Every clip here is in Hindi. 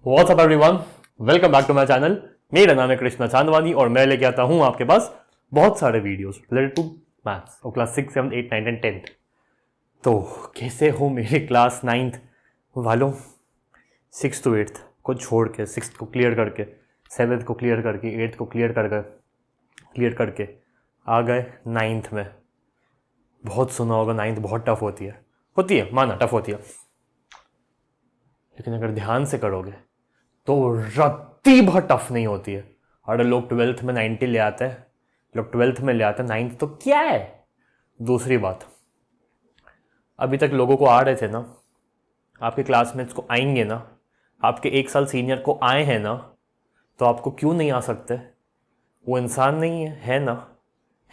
What's up everyone, welcome back to my channel. मेरा नाम है कृष्णा चांदवानी और मैं लेके आता हूं आपके पास बहुत सारे वीडियोस रिलेटेड टू मैथ्स और क्लास 6, 7, 8, 9 एंड 10th। तो कैसे हो मेरे क्लास 9th वालों? 6th to 8th को छोड़ के 6th को क्लियर करके 7th को क्लियर करके 8th को क्लियर करके आ गए 9th में। बहुत सुना होगा 9th बहुत टफ होती है माना टफ होती है, लेकिन अगर ध्यान से करोगे तो रत्ती भर टफ नहीं होती है। और लोग 12th में 90 ले आते हैं, लोग 12th में ले आते हैं 9th, तो क्या है? दूसरी बात, अभी तक लोगों को आ रहे थे ना, आपके क्लासमेट्स को आएंगे ना, आपके एक साल सीनियर को आए हैं ना, तो आपको क्यों नहीं आ सकते? वो इंसान नहीं है ना?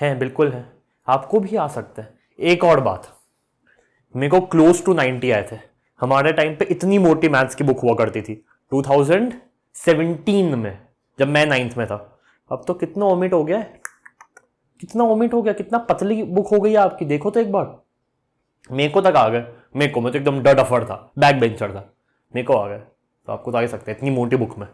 है, बिल्कुल है, आपको भी आ सकता है। एक और बात, मेरे को क्लोज टू 90 आए थे। हमारे टाइम पे इतनी मोटी मैथ्स की बुक हुआ करती थी 2017 में, जब मैं 9th में था। अब तो कितना ओमिट हो गया है, कितना पतली बुक हो गई है आपकी। देखो तो एक बार, मेरे को तक आ गए। मैं तो एकदम डफर था, बैक बेंचर था, मेरे को आ गए, तो आपको तो आ ही सकते हैं इतनी मोटी बुक में।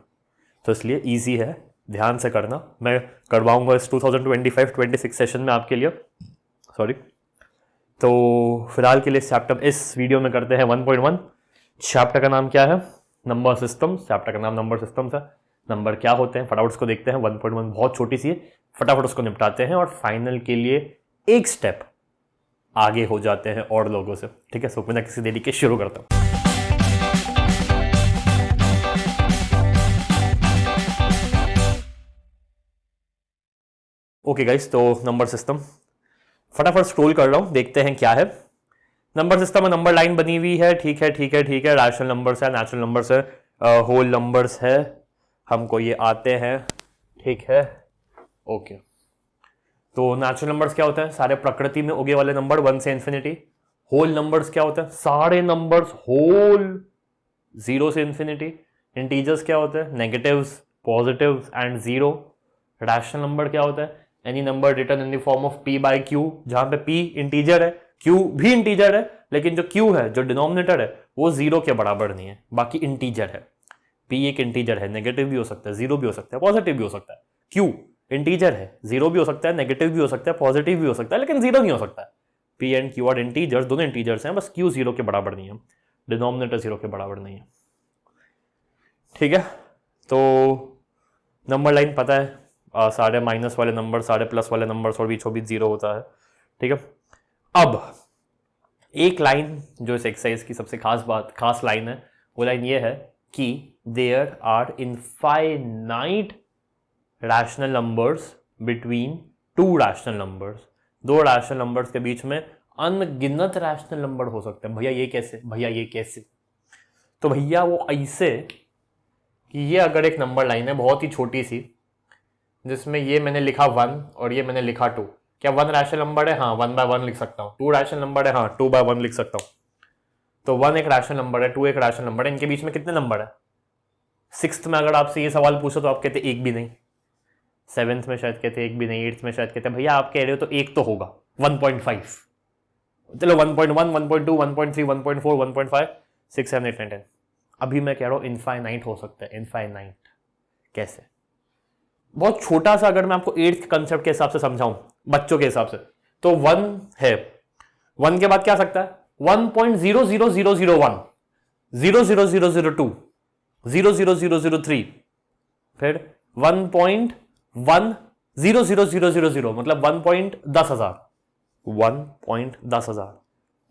तो इसलिए ईजी है, ध्यान से करना। मैं करवाऊंगा इस 2025-26 सेशन में आपके लिए, सॉरी। तो फिलहाल के लिए चैप्टर इस वीडियो में करते हैं 1.1। चैप्टर का नाम क्या है? Number systems. चैप्टर का नाम नंबर सिस्टम्स है। नंबर क्या होते हैं फटाफट उसको देखते हैं। 1.1 बहुत छोटी सी है, फटाफट उसको निपटाते हैं और फाइनल के लिए एक स्टेप आगे हो जाते हैं और लोगों से। ठीक है, सो बिना किसी देरी के शुरू करता हूं। ओके गाइस, तो नंबर सिस्टम फटाफट स्क्रॉल कर रहा हूं, देखते हैं क्या है। नंबर सिस्टम में नंबर लाइन बनी हुई है। ठीक है, रैशनल नंबर्स है, नेचुरल नंबर्स है, होल नंबर्स है, हमको ये आते हैं। ठीक है, ओके। तो नेचुरल नंबर्स क्या होता है? सारे प्रकृति में उगे वाले नंबर 1 से इंफिनिटी। होल नंबर्स क्या होता है? सारे नंबर्स होल 0 से इंफिनिटी। इंटीजर्स क्या होते हैं? Negatives, positives and 0। Rational number क्या होता है? Any number written in the form of p by q, जहां पे p इंटीजर है, q भी इंटीजर है, लेकिन जो q है, जो डिनोमिनेटर है, वो 0 के बराबर नहीं है, बाकी इंटीजर है। p एक इंटीजर है, नेगेटिव भी हो सकता है, 0 भी हो सकता है, पॉजिटिव भी हो सकता है। q इंटीजर है, 0 भी हो सकता है, नेगेटिव भी हो सकता है, पॉजिटिव भी हो सकता है, लेकिन 0 नहीं हो सकता है। p and q are integers, दोनों इंटीजर्स हैं, बस q 0 के बराबर नहीं है, डिनोमिनेटर 0 के बराबर नहीं है। ठीक है, तो नंबर लाइन पता है, सारे माइनस वाले नंबर, सारे प्लस वाले नंबर और बीचों बीच 0 होता है। ठीक है, अब एक लाइन जो इस एक्सरसाइज की सबसे खास लाइन है, वो लाइन ये है कि there are infinite rational numbers between two rational numbers. दो रैशनल नंबर्स के बीच में अनगिनत रैशनल नंबर हो सकते हैं। भैया ये कैसे? तो भैया वो ऐसे कि ये अगर एक नंबर लाइन है बहुत ही छोटी सी, जिसमें ये मैंने लिखा 1 और ये मैंने लिखा 2, क्या 1 रैशनल नंबर है? हाँ, 1/1 लिख सकता हूँ। 2 रैशनल नंबर है? हाँ, 2/1 लिख सकता हूँ। तो 1 एक रैशनल नंबर है, 2 एक रैशनल नंबर है, इनके बीच में कितने नंबर है? 6th में अगर आपसे ये सवाल पूछो तो आप कहते एक भी नहीं, 7th में शायद कहते एक भी नहीं, 8th में शायद कहते भैया आप कह रहे हो तो एक तो होगा, 1.5, चलो 1.1, 1.2, 1.3, 1.4, 1.5, 6, 7, 8, 9, 10। अभी मैं कह रहा हूँ इनफाइनाइट हो सकता है। इनफाइनाइट कैसे? बहुत छोटा सा अगर मैं आपको 8th कंसेप्ट के हिसाब से समझाऊं, बच्चों के हिसाब से, तो 1 है, 1 के बाद क्या आ सकता है? 1.00001, 00002, 00003, फिर 1.100000, मतलब 1.10,000, 1.10,000,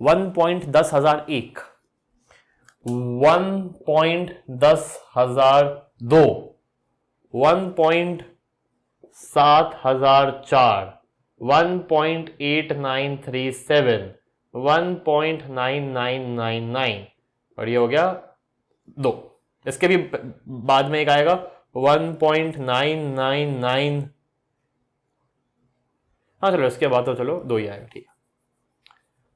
1.10,001, 1.10,002, 1.7004, 1.8937, 1.9999, और ये हो गया 2। इसके भी बाद में एक आएगा 1.999। हाँ चलो, इसके बाद तो चलो 2 ही आएगा। ठीक है,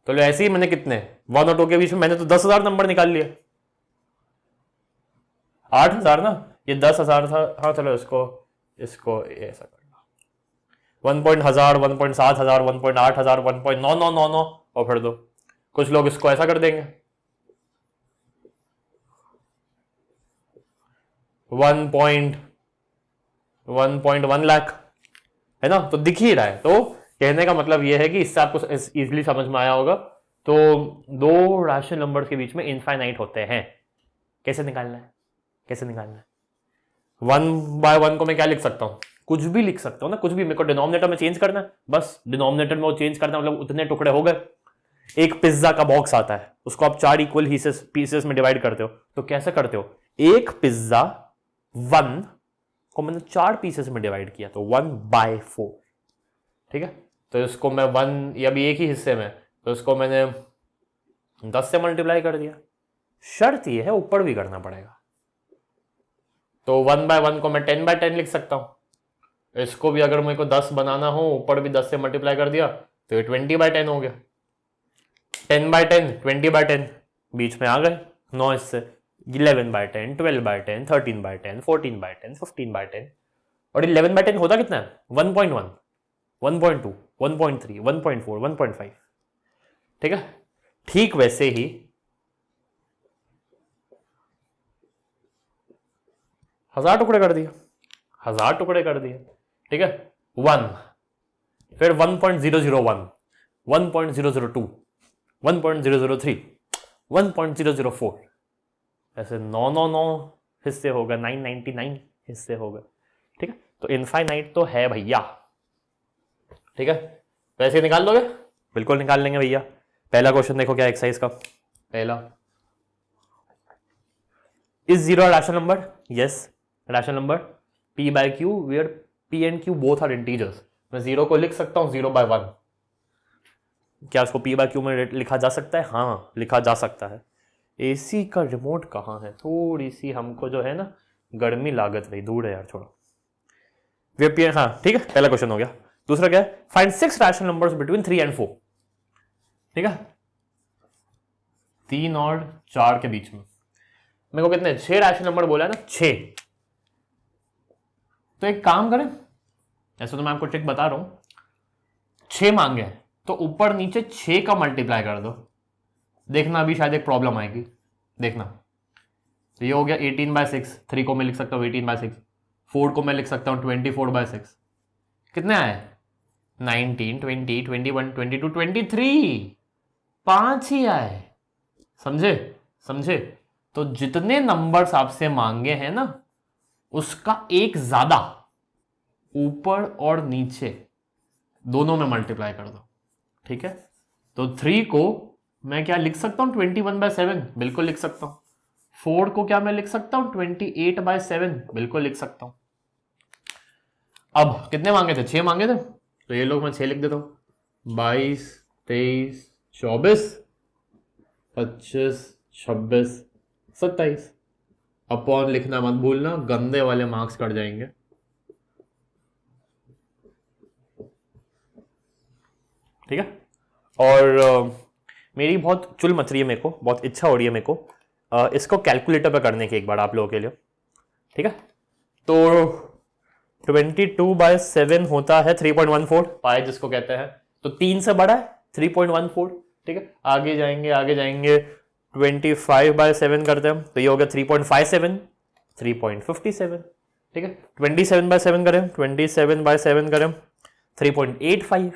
तो ऐसे ही मैंने कितने 1 और 2 के बीच में मैंने तो 10,000 नंबर निकाल लिया। 8,000 ना, ये 10,000 था। हाँ चलो, इसको ऐसा करना, 1.1000, 1.7000, 1.8000, 1.9999 और फिर 2। कुछ लोग इसको ऐसा कर देंगे, 1.1 लाख, है ना, तो दिख ही रहा है। तो कहने का मतलब यह है कि इससे आपको इजीली समझ में आया होगा। तो दो रैशनल नंबर्स के बीच में इनफाइनाइट होते हैं। कैसे निकालना है, कैसे निकालना है? 1/1 को मैं क्या लिख सकता हूं? कुछ भी लिख सकता हूं ना, कुछ भी। मेरे को डिनोमिनेटर में चेंज करना है, बस डिनोमिनेटर में वो चेंज करना, मतलब उतने टुकड़े हो गए। एक पिज्जा का बॉक्स आता है, उसको आप 4 इक्वल पीसेस में डिवाइड करते हो। तो कैसे करते हो? एक पिज्जा 1 को मैंने 4 पीसेस में डिवाइड किया, तो 1/4, ठीक है। तो इसको मैं 1, या भी एक ही हिस्से में, तो इसको मैंने 10 से मल्टीप्लाई कर दिया। शर्त यह है ऊपर भी करना पड़ेगा। तो 1/1 को मैं 10/10 लिख सकता हूं। इसको भी अगर मेरे को 10 बनाना हो, ऊपर भी 10 से मल्टीप्लाई कर दिया, तो ये 20/10 हो गया। 10/10, 20/10 बीच में आ गए 9 इससे, 11/10, 12/10, 13/10, 14/10, 15/10। और 11/10 होता कितना है? 1.1, 1.2, 1.3, 1.4, 1.5, ठीक है। ठीक वैसे ही 1000 टुकड़े कर दिए, 1000 टुकड़े कर दिए, ठीक है। 1, फिर 1.001, 1.002, 1.003, 1.004, ऐसे 999 हिस्से हो गए, 999 हिस्से हो गए, ठीक है। तो इनफाइनाइट तो है भैया, ठीक है। वैसे निकाल लोगे? बिल्कुल निकाल लेंगे भैया। पहला क्वेश्चन देखो क्या एक्सरसाइज का। पहला, is zero rational number? Yes, rational number p by q where p and q both are integers। मैं जीरो को लिख सकता हूं 0/1। क्या उसको p by q में लिखा जा सकता है? हाँ, लिखा जा सकता है। एसी का रिमोट कहाँ है? थोड़ी सी हमको जो है ना गर्मी लागत रही, दूर है यार, छोड़ो। where p, हाँ ठीक है, पहला क्वेश्चन हो गया। दूसरा क्या है? Find 6 rational numbers between 3 and 4, ठीक है। 3 और 4 के बीच में मेरे को कितने? 6 रैशनल नंबर बोला है ना, 6। तो एक काम करें, ऐसे तो मैं आपको ट्रिक बता रहा हूं। 6 मांगे हैं तो ऊपर नीचे 6 का मल्टीप्लाई कर दो, देखना अभी शायद एक प्रॉब्लम आएगी, देखना। तो ये हो गया 18/6, 3 को मैं लिख सकता हूं 18/6, 4 को मैं लिख सकता हूं 24/6। कितने आए? 19, 20, 21, 22, 23, 5 ही आए। समझे? समझे? तो जितने नंबर्स आपसे मांगे हैं ना, उसका एक ज्यादा ऊपर और नीचे दोनों में मल्टीप्लाई कर दो, ठीक है। तो 3 को मैं क्या लिख सकता हूं? 21/7, बिल्कुल लिख सकता हूं। 4 को क्या मैं लिख सकता हूं? 28/7, बिल्कुल लिख सकता हूं। अब कितने मांगे थे? 6 मांगे थे, तो ये लोग मैं 6 लिख देता हूं। 22, 23, 24, 25, 26, 27। अपॉन लिखना मत भूलना, गंदे वाले मार्क्स कट जाएंगे। ठीक है। और मेरी बहुत चुल मच रही है, मेरे को बहुत इच्छा हो रही है मेरे को इसको कैलकुलेटर पे करने की एक बार आप लोगों के लिए, ठीक है। तो 22/7 होता है 3.14 पाई जिसको कहते हैं, तो 3 से बड़ा है 3.14, ठीक है। आगे जाएंगे, आगे जाएंगे, 25/7 करते हैं, तो ये हो गया 3.57, 3.57, ठीक है। 27/7 करें, 27/7 करें 3.85,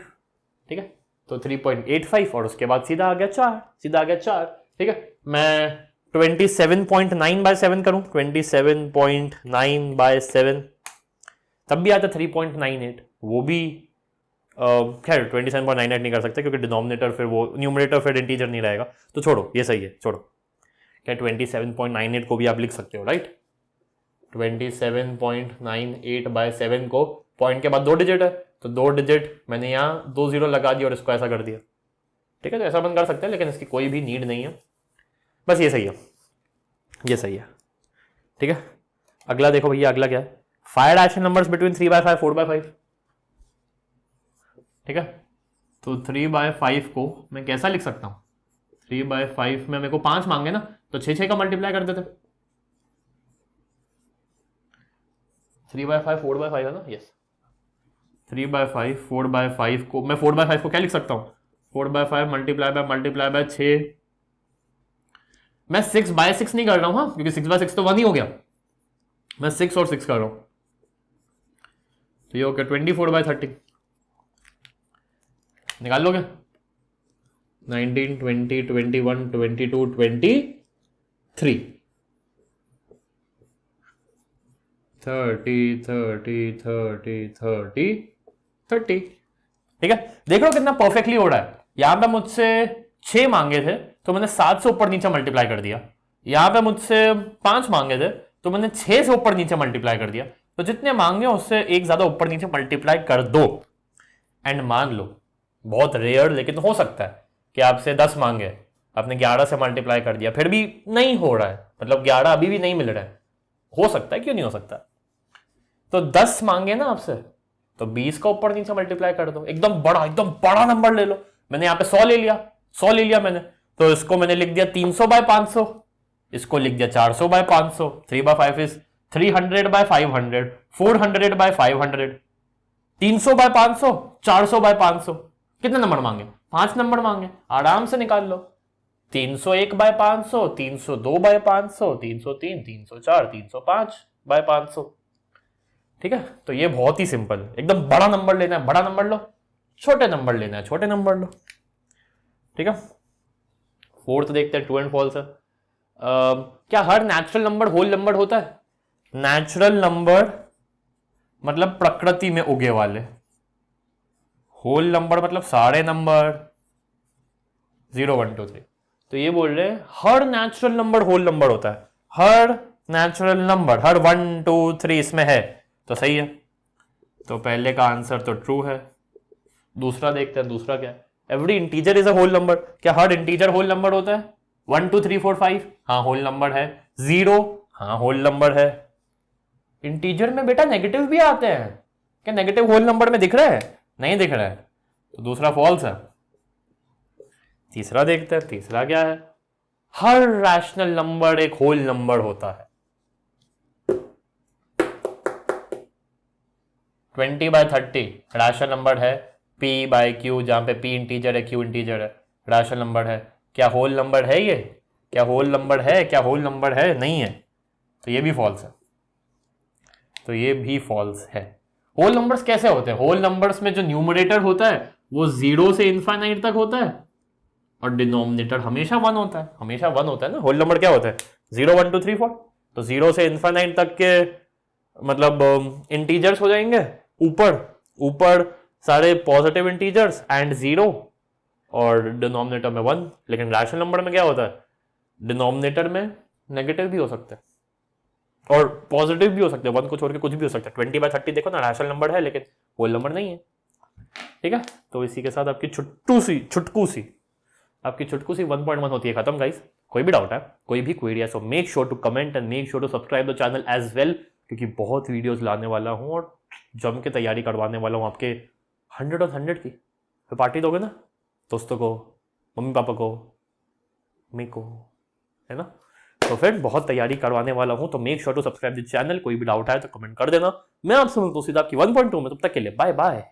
ठीक है। तो 3.85 और उसके बाद सीधा आ गया 4, सीधा आ गया 4, ठीक है। मैं 27.9/7 करूं, 27.9/7 तब भी आता 3.98, वो भी खैर 27.98 नहीं कर सकते क्योंकि डिनोमिनेटर फिर वो न्यूमरेटर फिर इंटीजर नहीं रहेगा, तो छोड़ो, ये सही है, छोड़ो। क्या 27.98 को भी आप लिख सकते हो, राइट। 27.98/7 को पॉइंट के बाद 2 डिजिट है, तो 2 डिजिट मैंने यहाँ 2 0 लगा दिया और इसको ऐसा कर दिया, ठीक है। तो ऐसा बंद कर सकते हैं, लेकिन इसकी कोई भी नीड नहीं है, बस ये सही है, ये सही है, ठीक है। अगला देखो भैया, अगला क्या है? 5 रैशनल नंबर्स बिटवीन 3/5, 4/5, ठीक है। तो 3/5 को मैं कैसा लिख सकता हूं? 3/5 में मेरे को 5 मांगे ना, तो 6 का मल्टीप्लाई कर देते। 3/5 4/5 है ना, यस। 3/5 4/5 को मैं 4/5 को क्या लिख सकता हूं? 4/5 मल्टीप्लाई बाय 6। मैं 6/6 नहीं कर रहा हूं, हाँ, क्योंकि 6/6 तो 1 ही हो गया। मैं 6 और 6 कर रहा हूं, तो ये हो गया 24/30। निकाल लोगे? 19, 20, 21, 22, 23, 30, 30, 30, 30, 30। ठीक है, देख लो कितना परफेक्टली हो रहा है। यहां पे मुझसे 6 मांगे थे तो मैंने 7 से ऊपर नीचे मल्टीप्लाई कर दिया। यहां पे मुझसे 5 मांगे थे तो मैंने 6 से ऊपर नीचे मल्टीप्लाई कर दिया। तो जितने मांगे उससे एक ज्यादा ऊपर नीचे मल्टीप्लाई कर दो एंड मान लो, बहुत रेयर लेकिन हो सकता है कि आपसे 10 मांगे, आपने 11 से मल्टीप्लाई कर दिया, फिर भी नहीं हो रहा है, मतलब 11 अभी भी नहीं मिल रहा है। हो सकता है, क्यों नहीं हो सकता? तो 10 मांगे ना आपसे, तो 20 का ऊपर नीचे मल्टीप्लाई कर दो, एकदम बड़ा नंबर ले लो। मैंने यहां पे 100 ले लिया, 100 ले लिया मैंने, तो इसको मैंने लिख दिया 300/500, इसको लिख दिया 400/500, 3/5 इज 300/500, 400/500, 300/500, 400/500। कितने नंबर मांगे? 5 नंबर मांगे, आराम से निकाल लो। 301/500, 302/500, 303, 304, 305/500। ठीक है, तो ये बहुत ही सिंपल, एकदम बड़ा नंबर लेना है बड़ा नंबर लो, छोटे नंबर लेना है छोटे नंबर लो। ठीक है, फोर्थ देखते हैं, ट्रू एंड फॉल्स है। क्या हर नेचुरल नंबर होल नंबर होता है? नेचुरल नंबर मतलब प्रकृति में उगे वाले, होल नंबर मतलब सारे नंबर 0, 1, 2, 3। तो ये बोल रहे हैं हर नेचुरल नंबर होल नंबर होता है, हर नेचुरल नंबर, हर 1, 2, 3 इसमें है, तो सही है। तो पहले का आंसर तो ट्रू है। दूसरा देखते हैं, दूसरा क्या है? Every integer is a whole number. क्या हर इंटीजर होल नंबर होता है? 1, 2, 3, 4, 5 हाँ होल नंबर है। 0 हाँ होल नंबर है। इंटीजर में बेटा नेगेटिव भी आते हैं, क्या नेगेटिव होल नंबर में दिख रहा है? नहीं दिख रहा है, तो दूसरा फॉल्स है। तीसरा देखते हैं, तीसरा क्या है? हर रैशनल नंबर एक होल नंबर होता है। 20/30 रैशनल नंबर है, p/q, जहां पे p इंटीजर है, q इंटीजर है, रैशनल नंबर है। क्या होल नंबर है ये? क्या होल नंबर है? क्या होल नंबर है? नहीं है, तो ये भी फॉल्स है। तो ये भी फॉल्स है। होल नंबर्स कैसे होते हैं? होल नंबर्स में जो न्यूमरेटर होता है वो 0 से इनफाइनाइट तक होता है और डिनोमिनेटर हमेशा 1 होता है, हमेशा 1 होता है ना। होल नंबर क्या होता है? 0, 1, 2, 3, 4। तो 0 से इनफाइनाइट तक के मतलब इंटीजर्स हो जाएंगे, ऊपर सारे पॉजिटिव इंटीजर्स एंड 0 और डिनोमिनेटर में 1। लेकिन रैशनल नंबर में क्या होता है? डिनोमिनेटर में नेगेटिव भी हो सकता है और पॉजिटिव भी हो सकते हैं, 1 को छोड़ के कुछ भी हो सकता है। 20/30 देखो ना, रैशनल नंबर है लेकिन होल नंबर नहीं है। ठीक है, तो इसी के साथ आपकी छुटकू सी 1.1 होती है खत्म गाइस। कोई भी डाउट है, कोई भी क्वेरी है, so make sure to comment and make sure to subscribe the channel as well, क्योंकि बहुत वीडियोस लाने वाला हूँ और जम के तैयारी करवाने वाला हूँ आपके 100 और 100 की। तो पार्टी दोगे ना दोस्तों को, मम्मी पापा को, मेरे को, है ना? तो फिर बहुत तैयारी करवाने वाला हूं, तो make sure to subscribe the channel. कोई भी डाउट है तो कमेंट कर देना। मैं आपसे मिलता हूं सीधा आपकी 1.2 में, तब तक के लिए बाय बाय।